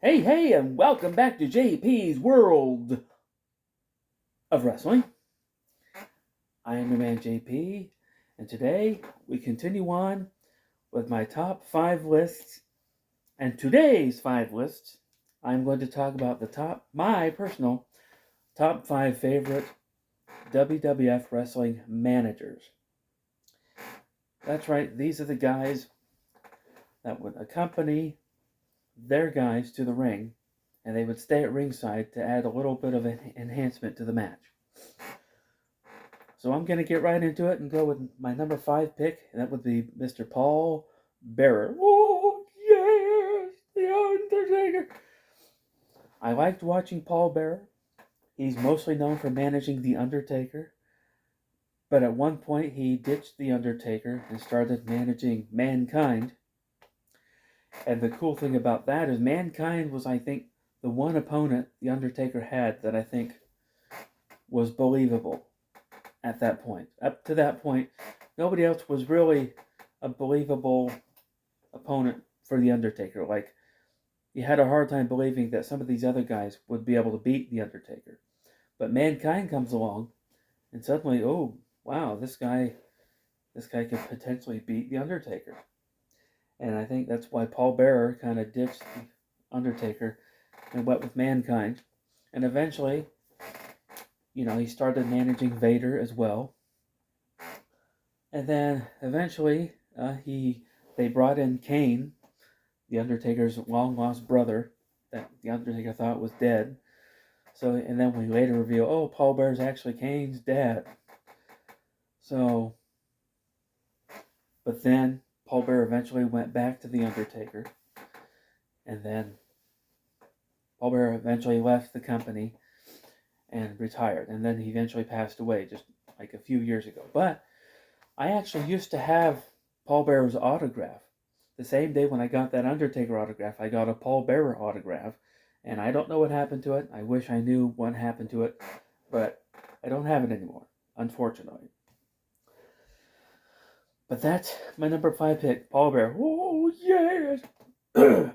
Hey, and welcome back to J.P.s World of Wrestling. I am your man J.P., and today we continue on with my top 5 lists. And today's 5 lists, I'm going to talk about my personal top 5 favorite WWF wrestling managers. That's right, these are the guys that would accompany their guys to the ring, and they would stay at ringside to add a little bit of an enhancement to the match. So I'm going to get right into it and go with my number 5 pick, and that would be Mr. Paul Bearer. Oh, yes, The Undertaker. I liked watching Paul Bearer. He's mostly known for managing The Undertaker, but at one point he ditched The Undertaker and started managing Mankind. And the cool thing about that is Mankind was, I think, the one opponent The Undertaker had that I think was believable at that point. Up to that point, nobody else was really a believable opponent for The Undertaker. Like, you had a hard time believing that some of these other guys would be able to beat The Undertaker. But Mankind comes along, and suddenly, oh, wow, this guy could potentially beat The Undertaker. And I think that's why Paul Bearer kind of ditched The Undertaker and went with Mankind. And eventually, he started managing Vader as well. And then eventually, they brought in Kane, The Undertaker's long-lost brother, that The Undertaker thought was dead. So, and then we later reveal, oh, Paul Bearer's actually Kane's dad. So, but then Paul Bearer eventually went back to The Undertaker. And then Paul Bearer eventually left the company and retired. And then he eventually passed away just like a few years ago. But I actually used to have Paul Bearer's autograph. The same day when I got that Undertaker autograph, I got a Paul Bearer autograph. And I don't know what happened to it. I wish I knew what happened to it. But I don't have it anymore, unfortunately. But that's my number 5 pick, Paul Bearer. Oh, yes! And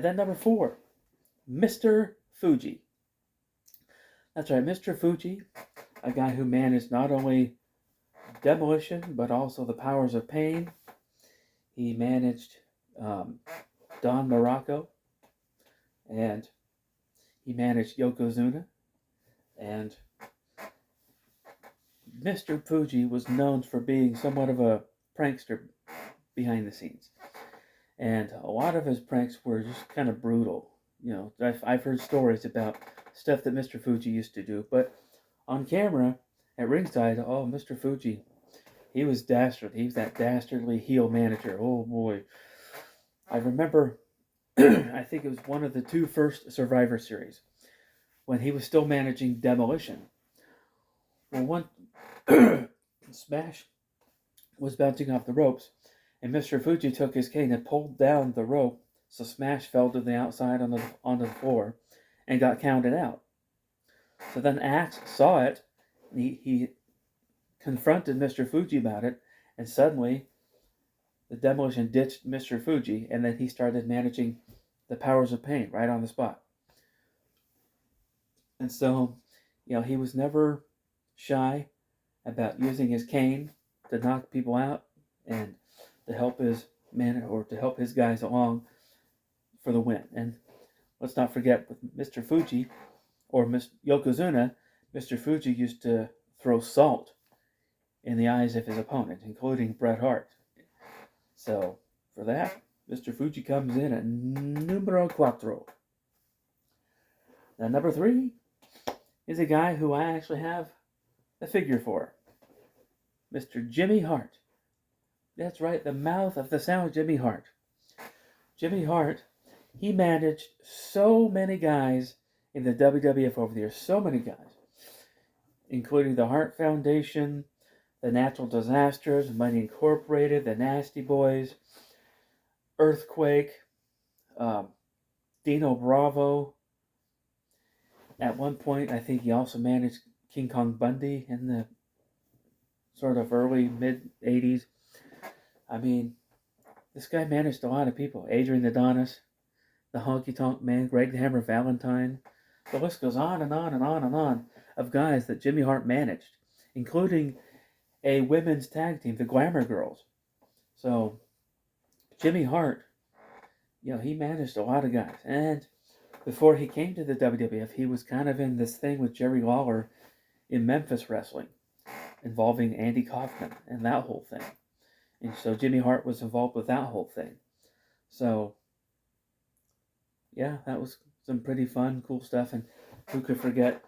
then number 4, Mr. Fuji. That's right, Mr. Fuji, a guy who managed not only Demolition, but also the Powers of Pain. He managed Don Morocco, and he managed Yokozuna, and Mr. Fuji was known for being somewhat of a prankster behind the scenes. And a lot of his pranks were just kind of brutal. I've heard stories about stuff that Mr. Fuji used to do, but on camera at ringside, oh, Mr. Fuji, he was dastardly. He was that dastardly heel manager. Oh boy. I remember, I think it was one of the 2 first Survivor Series, when he was still managing Demolition. Well, one Smash was bouncing off the ropes, and Mr. Fuji took his cane and pulled down the rope, so Smash fell to the outside onto the floor and got counted out. So then Axe saw it, and he confronted Mr. Fuji about it, and suddenly the Demolition ditched Mr. Fuji, and then he started managing the Powers of Pain right on the spot. And so, he was never shy about using his cane to knock people out and to help his men or to help his guys along for the win. And let's not forget with Mr. Fuji or Miss Yokozuna, Mr. Fuji used to throw salt in the eyes of his opponent, including Bret Hart. So for that, Mr. Fuji comes in at numero 4. Now number 3 is a guy who I actually have a figure for. Mr. Jimmy Hart. That's right, the mouth of the sound Jimmy Hart. Jimmy Hart, he managed so many guys in the WWF over the years. So many guys. Including the Hart Foundation, the Natural Disasters, Money Incorporated, the Nasty Boys, Earthquake, Dino Bravo. At one point, I think he also managed King Kong Bundy in the sort of early, mid-'80s. I mean, this guy managed a lot of people. Adrian Adonis, the Honky Tonk Man, Greg the Hammer Valentine. The list goes on and on and on and on of guys that Jimmy Hart managed, including a women's tag team, the Glamour Girls. So Jimmy Hart, he managed a lot of guys. And before he came to the WWF, he was kind of in this thing with Jerry Lawler in Memphis wrestling, involving Andy Kaufman and that whole thing. And so Jimmy Hart was involved with that whole thing. So, yeah, that was some pretty fun, cool stuff. And who could forget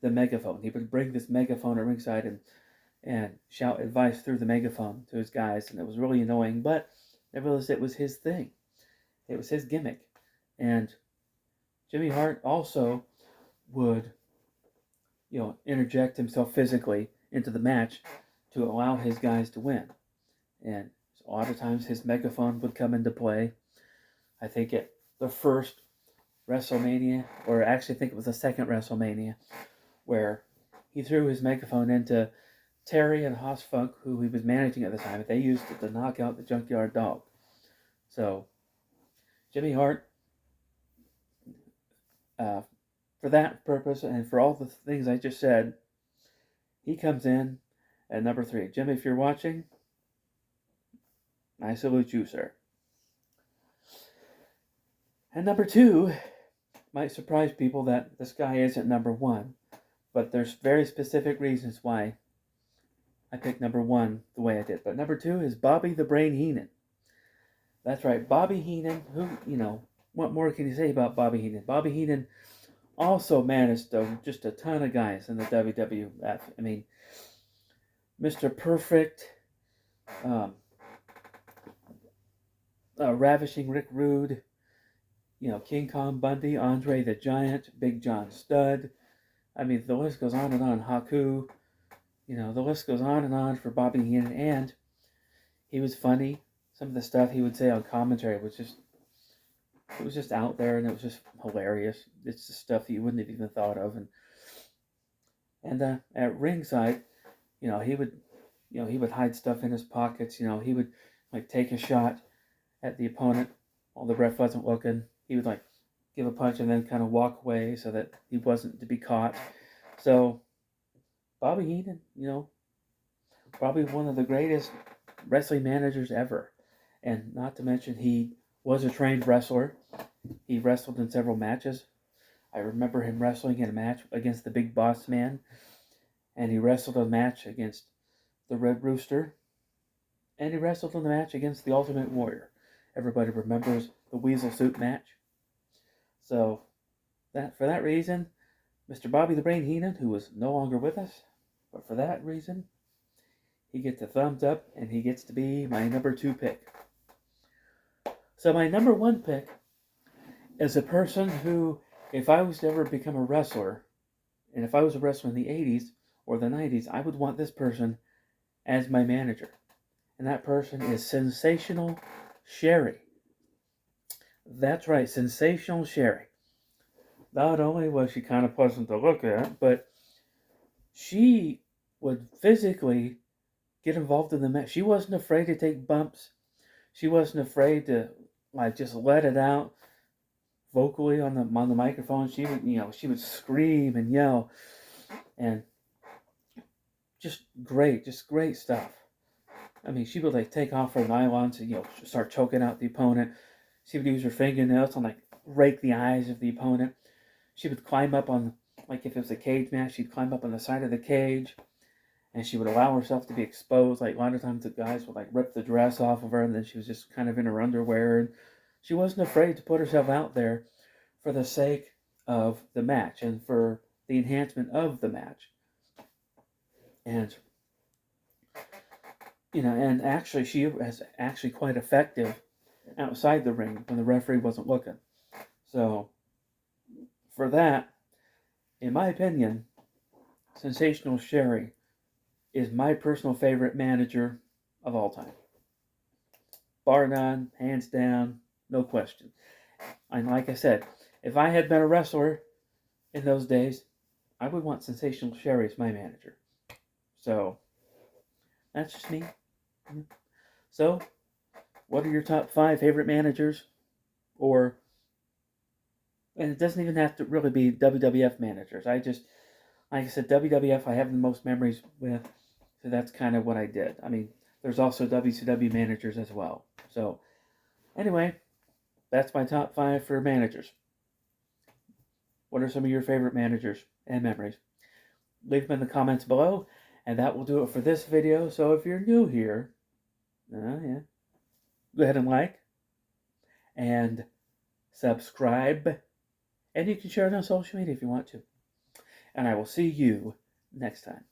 the megaphone? He would bring this megaphone at ringside and shout advice through the megaphone to his guys. And it was really annoying, but nevertheless, it was his thing. It was his gimmick. And Jimmy Hart also would, interject himself physically into the match to allow his guys to win. And a lot of times his megaphone would come into play. I think at the first WrestleMania, or actually I think it was the second WrestleMania, where he threw his megaphone into Terry and Haas Funk, who he was managing at the time. They used it to knock out the Junkyard Dog. So, Jimmy Hart, for that purpose and for all the things I just said, he comes in at number 3. Jimmy, if you're watching, I salute you, sir. And number 2 might surprise people that this guy isn't number 1, but there's very specific reasons why I picked number 1 the way I did. But number 2 is Bobby the Brain Heenan. That's right, Bobby Heenan, who, what more can you say about Bobby Heenan? Bobby Heenan also managed just a ton of guys in the WWF. I mean, Mr. Perfect, Ravishing Rick Rude, King Kong Bundy, Andre the Giant, Big John Studd. I mean, the list goes on and on. Haku, the list goes on and on for Bobby Heenan. And he was funny. Some of the stuff he would say on commentary was just out there, and it was just hilarious. It's the stuff you wouldn't have even thought of. And at ringside, he would hide stuff in his pockets. He would take a shot at the opponent while the ref wasn't looking. He would give a punch and then kind of walk away so that he wasn't to be caught. So Bobby Heenan, probably one of the greatest wrestling managers ever. And not to mention, he was a trained wrestler. He wrestled in several matches. I remember him wrestling in a match against the Big Boss Man. And he wrestled a match against the Red Rooster. And he wrestled in a match against the Ultimate Warrior. Everybody remembers the Weasel Suit match. So, for that reason, Mr. Bobby the Brain Heenan, who was no longer with us, but for that reason, he gets a thumbs up, and he gets to be my number 2 pick. So my number 1 pick is a person who, if I was to ever become a wrestler, and if I was a wrestler in the 80s or the 90s, I would want this person as my manager. And that person is Sensational Sherry. That's right, Sensational Sherry. Not only was she kind of pleasant to look at, but she would physically get involved in the match. She wasn't afraid to take bumps. She wasn't afraid to just let it out vocally on the microphone. She would scream and yell, and just great stuff. I mean, she would take off her nylons and start choking out the opponent. She would use her fingernails to rake the eyes of the opponent. She would climb up on, if it was a cage match, she'd climb up on the side of the cage, and she would allow herself to be exposed. A lot of times the guys would rip the dress off of her, and then she was just kind of in her underwear. And she wasn't afraid to put herself out there for the sake of the match and for the enhancement of the match. And and actually she was actually quite effective outside the ring when the referee wasn't looking. So for that, in my opinion, Sensational Sherry is my personal favorite manager of all time. Bar none, hands down, no question. And like I said, if I had been a wrestler in those days, I would want Sensational Sherry as my manager. So, that's just me. So, what are your top 5 favorite managers? Or And it doesn't even have to really be WWF managers. Like I said, WWF I have the most memories with, so that's kind of what I did. I mean, there's also WCW managers as well. So, anyway, that's my top 5 for managers. What are some of your favorite managers and memories? Leave them in the comments below, and that will do it for this video. So if you're new here, go ahead and like and subscribe, and you can share it on social media if you want to. And I will see you next time.